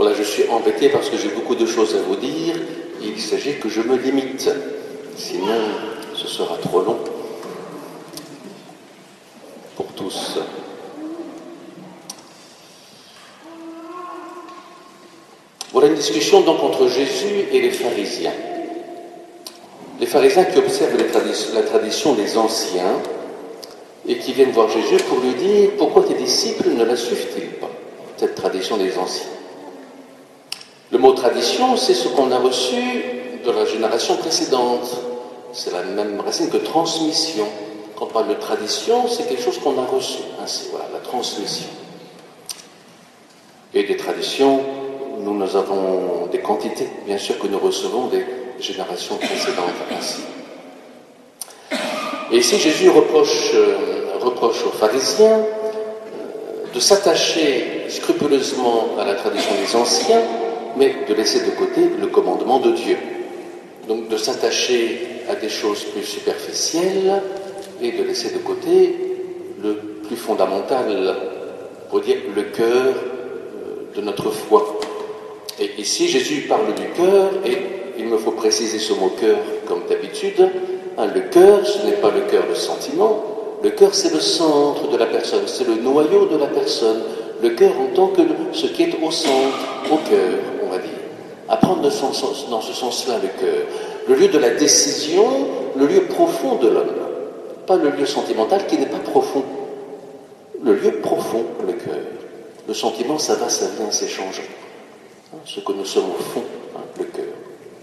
Voilà, je suis embêté parce que j'ai beaucoup de choses à vous dire. Il s'agit que je me limite. Sinon, ce sera trop long pour tous. Voilà une discussion donc entre Jésus et les pharisiens. Les pharisiens qui observent la tradition des anciens et qui viennent voir Jésus pour lui dire « Pourquoi tes disciples ne la suivent-ils pas ?» Cette tradition des anciens. Le mot tradition, c'est ce qu'on a reçu de la génération précédente. C'est la même racine que transmission. Quand on parle de tradition, c'est quelque chose qu'on a reçu. Ainsi, voilà, la transmission. Et des traditions, nous avons des quantités, bien sûr, que nous recevons des générations précédentes ainsi. Et ici, Jésus reproche aux pharisiens de s'attacher scrupuleusement à la tradition des anciens, mais de laisser de côté le commandement de Dieu. Donc de s'attacher à des choses plus superficielles et de laisser de côté le plus fondamental, pour dire le cœur de notre foi. Et ici, Jésus parle du cœur, et il me faut préciser ce mot cœur comme d'habitude. Le cœur, ce n'est pas le cœur de sentiment, le cœur c'est le centre de la personne, c'est le noyau de la personne. Le cœur en tant que ce qui est au centre, au cœur, on va dire. Apprendre dans ce sens-là le cœur. Le lieu de la décision, le lieu profond de l'homme. Pas le lieu sentimental qui n'est pas profond. Le lieu profond, le cœur. Le sentiment, ça va, ça vient, c'est changeant. Ce que nous sommes au fond, le cœur.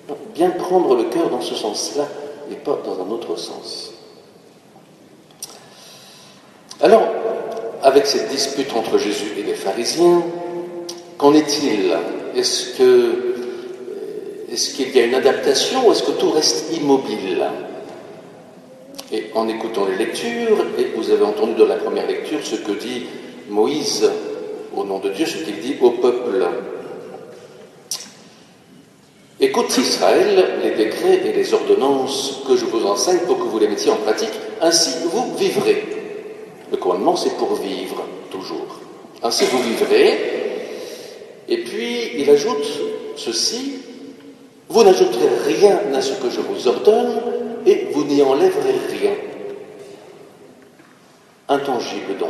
Donc, bien prendre le cœur dans ce sens-là et pas dans un autre sens. Alors, avec cette dispute entre Jésus et les pharisiens, qu'en est-il? Est-ce qu'il y a une adaptation ou est-ce que tout reste immobile? Et en écoutant les lectures, et vous avez entendu dans la première lecture ce que dit Moïse au nom de Dieu, ce qu'il dit au peuple. Écoute Israël, les décrets et les ordonnances que je vous enseigne pour que vous les mettiez en pratique, ainsi vous vivrez. Le commandement, c'est pour vivre, toujours. Ainsi vous vivrez. Et puis, il ajoute ceci, vous n'ajouterez rien à ce que je vous ordonne et vous n'y enlèverez rien. Intangible donc.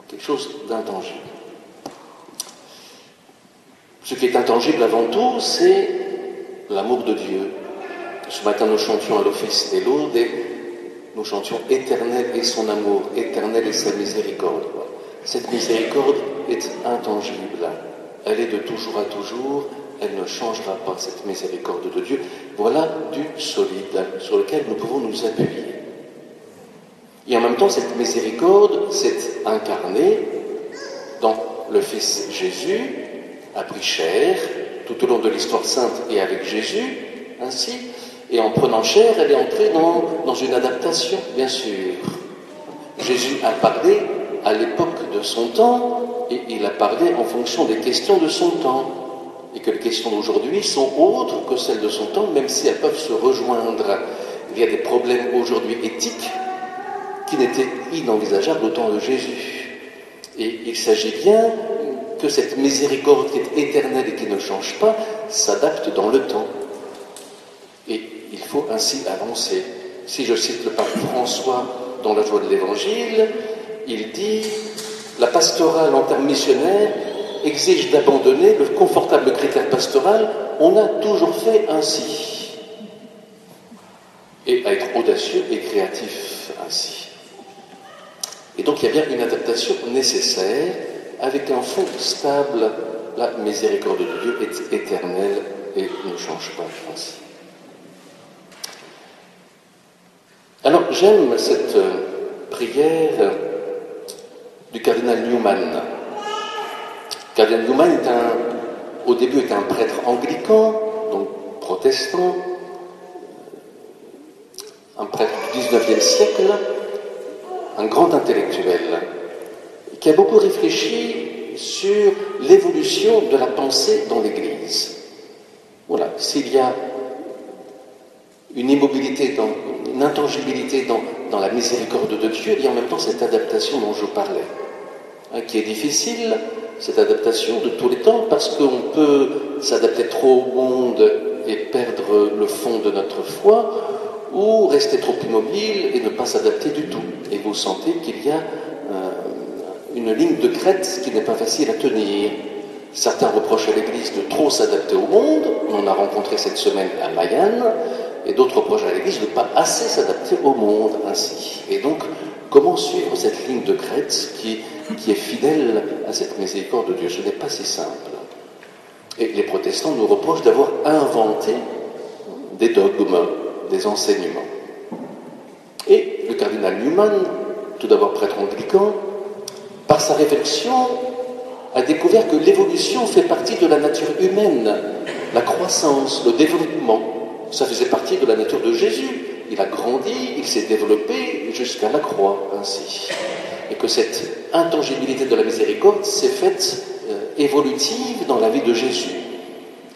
Quelque chose d'intangible. Ce qui est intangible avant tout, c'est l'amour de Dieu. Ce matin, nous chantions à l'office des laudes et nous chantions « Éternel est son amour, éternel est sa miséricorde ». Cette miséricorde est intangible. Elle est de toujours à toujours. Elle ne changera pas, cette miséricorde de Dieu. Voilà du solide sur lequel nous pouvons nous appuyer. Et en même temps, cette miséricorde s'est incarnée dans le Fils Jésus, a pris chair tout au long de l'histoire sainte et avec Jésus, ainsi. Et en prenant chair, elle est entrée dans une adaptation, bien sûr. Jésus a parlé à l'époque de son temps, et il a parlé en fonction des questions de son temps. Et que les questions d'aujourd'hui sont autres que celles de son temps, même si elles peuvent se rejoindre. Il y a des problèmes aujourd'hui éthiques qui n'étaient inenvisageables au temps de Jésus. Et il s'agit bien que cette miséricorde qui est éternelle et qui ne change pas s'adapte dans le temps. Et il faut ainsi avancer. Si je cite le pape François dans la joie de l'Évangile, il dit « La pastorale en termes missionnaires exige d'abandonner le confortable critère pastoral, on a toujours fait ainsi. » Et à être audacieux et créatif ainsi. Et donc il y a bien une adaptation nécessaire avec un fond stable. La miséricorde de Dieu est éternelle et ne change pas ainsi. Alors j'aime cette prière du cardinal Newman. Le cardinal Newman au début était un prêtre anglican, donc protestant, un prêtre du XIXe siècle, un grand intellectuel, qui a beaucoup réfléchi sur l'évolution de la pensée dans l'Église. Voilà, s'il y a une immobilité, une intangibilité dans la miséricorde de Dieu, il y a en même temps cette adaptation dont je parlais, qui est difficile, cette adaptation de tous les temps, parce qu'on peut s'adapter trop au monde et perdre le fond de notre foi, ou rester trop immobile et ne pas s'adapter du tout. Et vous sentez qu'il y a une ligne de crête qui n'est pas facile à tenir. Certains reprochent à l'Église de trop s'adapter au monde, on en a rencontré cette semaine à Mayenne, et d'autres reprochent à l'Église de ne pas assez s'adapter au monde ainsi. Et donc, comment suivre cette ligne de crête qui est fidèle à cette miséricorde de Dieu? Ce n'est pas si simple. Et les protestants nous reprochent d'avoir inventé des dogmes, des enseignements. Et le cardinal Newman, tout d'abord prêtre anglican, par sa réflexion, a découvert que l'évolution fait partie de la nature humaine, la croissance, le développement. Ça faisait partie de la nature de Jésus. Il a grandi, il s'est développé jusqu'à la croix, ainsi. Et que cette intangibilité de la miséricorde s'est faite évolutive dans la vie de Jésus.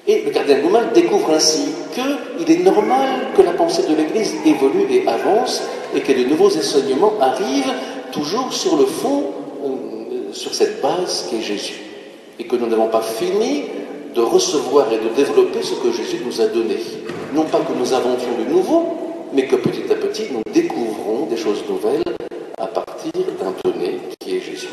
Et le cardinal Newman découvre ainsi qu'il est normal que la pensée de l'Église évolue et avance, et que de nouveaux enseignements arrivent toujours sur le fond, sur cette base qu'est Jésus. Et que nous n'avons pas fini de recevoir et de développer ce que Jésus nous a donné. Non pas que nous inventions de nouveau, mais que petit à petit nous découvrons des choses nouvelles à partir d'un donné qui est Jésus.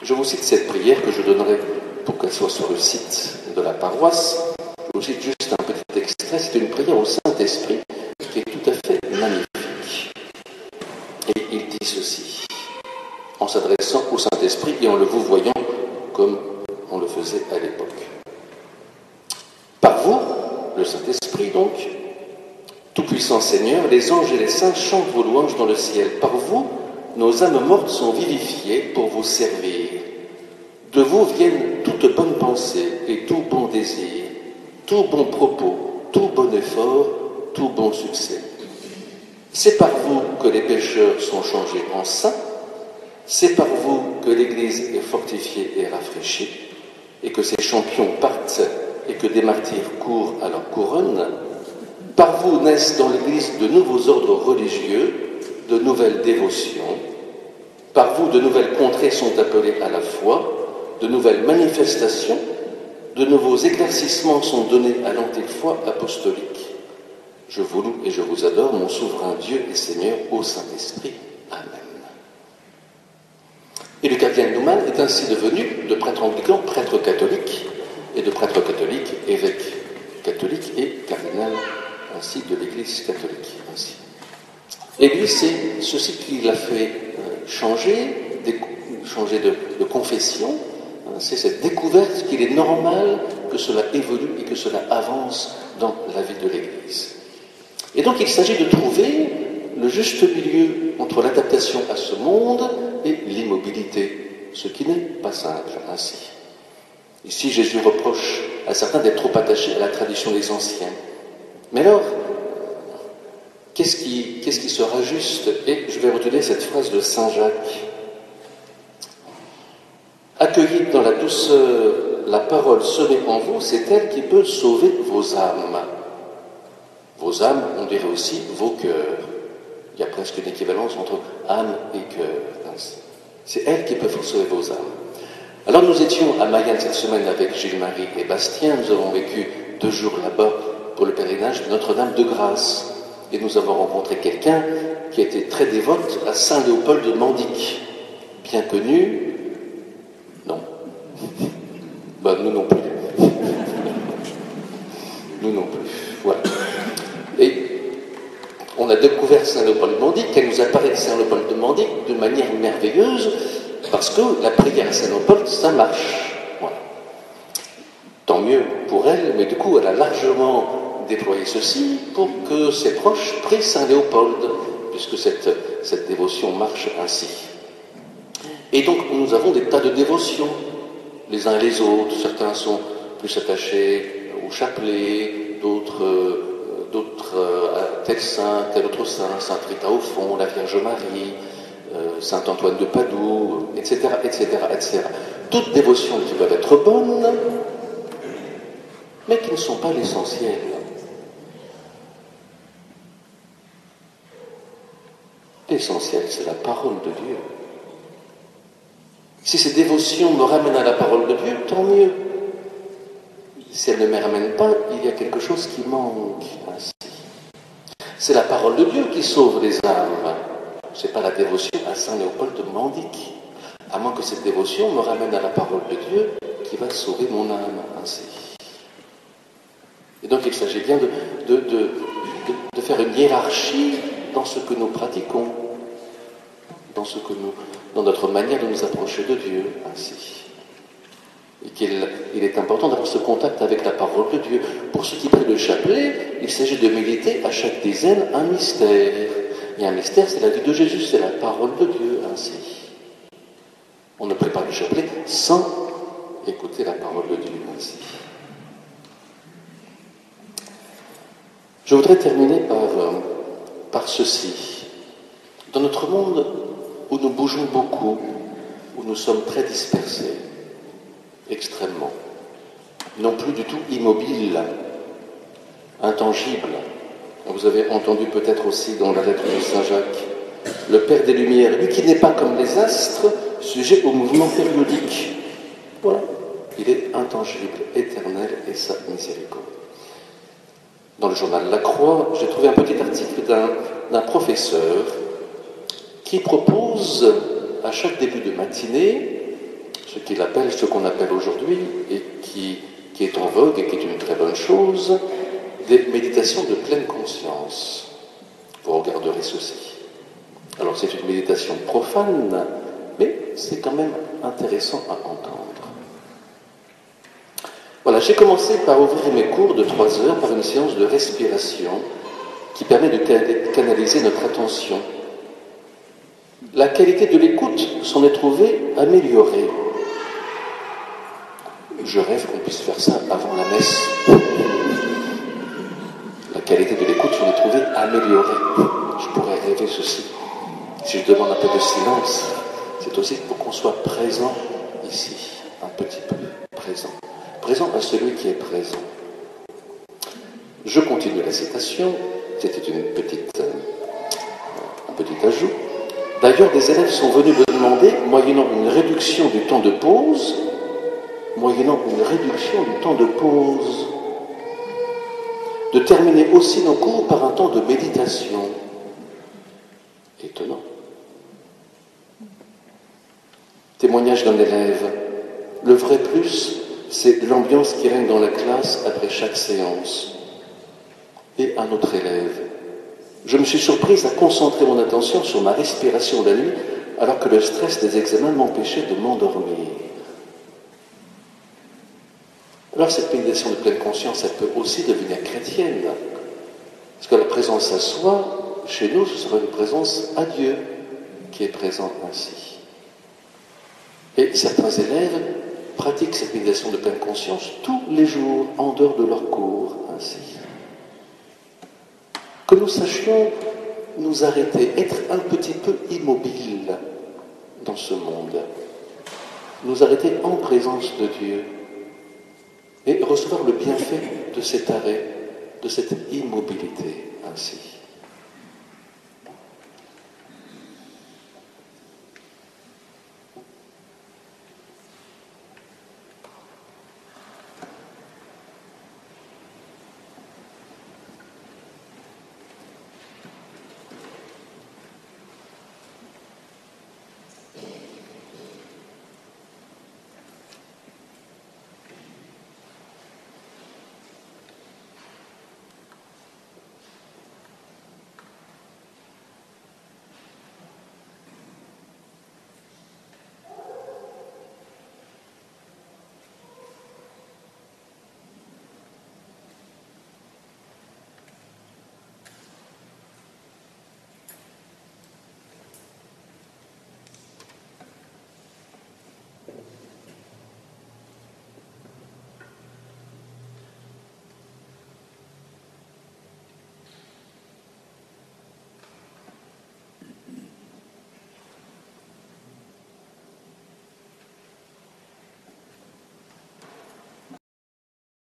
Je vous cite cette prière que je donnerai pour qu'elle soit sur le site de la paroisse. Je vous cite juste un petit extrait. C'est une prière au Saint-Esprit qui est tout à fait magnifique. Et il dit ceci, en s'adressant au Saint-Esprit et en le vous voyant comme on le faisait à l'époque. Par vous, le Saint-Esprit donc, tout-puissant Seigneur, les anges et les saints chantent vos louanges dans le ciel. Par vous, nos âmes mortes sont vivifiées pour vous servir. De vous viennent toute bonne pensée et tout bon désir, tout bon propos, tout bon effort, tout bon succès. C'est par vous que les pécheurs sont changés en saints, c'est par vous que l'Église est fortifiée et rafraîchie, et que ses champions partent et que des martyrs courent à leur couronne. Par vous naissent dans l'Église de nouveaux ordres religieux, de nouvelles dévotions. Par vous, de nouvelles contrées sont appelées à la foi, de nouvelles manifestations, de nouveaux éclaircissements sont donnés à l'antique foi apostolique. Je vous loue et je vous adore, mon souverain Dieu et Seigneur, au Saint-Esprit. Amen. Et le cardinal Newman est ainsi devenu, de prêtre anglican, prêtre catholique, et de prêtre catholique, évêque catholique et cardinal ainsi de l'Église catholique. Ainsi. Et lui, c'est ceci qui l'a fait changer de confession, c'est cette découverte qu'il est normal que cela évolue et que cela avance dans la vie de l'Église. Et donc il s'agit de trouver le juste milieu entre l'adaptation à ce monde et l'immobilité, ce qui n'est pas simple ainsi. Ici, Jésus reproche à certains d'être trop attachés à la tradition des anciens. Mais alors, qu'est-ce qui sera juste? Et je vais retenir cette phrase de Saint Jacques. Accueillez dans la douceur la parole semée en vous, c'est elle qui peut sauver vos âmes. Vos âmes, on dirait aussi vos cœurs. Il y a presque une équivalence entre âme et cœur. C'est elle qui peut sauver vos âmes. Alors nous étions à Mayenne cette semaine avec Gilles-Marie et Bastien. Nous avons vécu 2 jours là-bas pour le pèlerinage de Notre-Dame de Grâce. Et nous avons rencontré quelqu'un qui était très dévote à Saint-Léopold de Mandic. Bien connu. Non. Ben, nous non plus. Nous non plus. Voilà. Et on a découvert Saint-Léopold de Mandic, elle nous a parlé de Saint-Léopold de Mandic de manière merveilleuse, parce que la prière à Saint-Léopold, ça marche. Voilà. Tant mieux pour elle, mais du coup, elle a largement déployé ceci pour que ses proches prient Saint-Léopold, puisque cette dévotion marche ainsi. Et donc, nous avons des tas de dévotions, les uns et les autres. Certains sont plus attachés au chapelet, d'autres à tel saint, tel autre saint, Sainte Rita au fond, la Vierge Marie, Saint Antoine de Padoue, etc., etc., etc. Toutes dévotions qui peuvent être bonnes, mais qui ne sont pas l'essentiel. L'essentiel, c'est la parole de Dieu. Si ces dévotions me ramènent à la parole de Dieu, tant mieux. Si elles ne me ramènent pas, il y a quelque chose qui manque ainsi. C'est la parole de Dieu qui sauve les âmes. Ce n'est pas la dévotion à Saint Léopold de Mandic. À moins que cette dévotion me ramène à la parole de Dieu qui va sauver mon âme ainsi. Et donc il s'agit bien de faire une hiérarchie dans ce que nous pratiquons, dans notre manière de nous approcher de Dieu ainsi. Et qu'il est important d'avoir ce contact avec la parole de Dieu. Pour ceux qui prient le chapelet, il s'agit de méditer à chaque dizaine un mystère. Et un mystère, c'est la vie de Jésus, c'est la parole de Dieu ainsi. On ne prie pas le chapelet sans écouter la parole de Dieu ainsi. Je voudrais terminer par ceci. Dans notre monde où nous bougeons beaucoup, où nous sommes très dispersés, extrêmement, non plus du tout immobiles, intangibles. Vous avez entendu peut-être aussi dans la lettre de Saint Jacques, le Père des Lumières, lui qui n'est pas comme les astres, sujet au mouvement périodique. Voilà, il est intangible, éternel et sa miséricorde. Dans le journal La Croix, j'ai trouvé un petit article d'un professeur qui propose à chaque début de matinée ce qu'on appelle aujourd'hui, et qui est en vogue et qui est une très bonne chose, des méditations de pleine conscience. Vous regarderez ceci. Alors c'est une méditation profane, mais c'est quand même intéressant à entendre. Voilà, j'ai commencé par ouvrir mes cours de 3 heures par une séance de respiration qui permet de canaliser notre attention. La qualité de l'écoute s'en est trouvée améliorée. Je rêve qu'on puisse faire ça avant la messe. La qualité de l'écoute s'en est trouvée améliorée. Je pourrais rêver ceci. Si je demande un peu de silence, c'est aussi pour qu'on soit présent ici, un petit peu présent. Présent à celui qui est présent. Je continue la citation. C'était un petit ajout. D'ailleurs, des élèves sont venus me demander, moyennant une réduction du temps de pause, de terminer aussi nos cours par un temps de méditation. Étonnant. Témoignage d'un élève. Le vrai plus, c'est l'ambiance qui règne dans la classe après chaque séance. Et un autre élève. Je me suis surprise à concentrer mon attention sur ma respiration la nuit, alors que le stress des examens m'empêchait de m'endormir. Alors cette méditation de pleine conscience, elle peut aussi devenir chrétienne. Parce que la présence à soi, chez nous, ce sera une présence à Dieu qui est présent ainsi. Et certains élèves pratiquent cette méditation de pleine conscience tous les jours, en dehors de leur cours, ainsi. Que nous sachions nous arrêter, être un petit peu immobiles dans ce monde, nous arrêter en présence de Dieu et recevoir le bienfait de cet arrêt, de cette immobilité ainsi.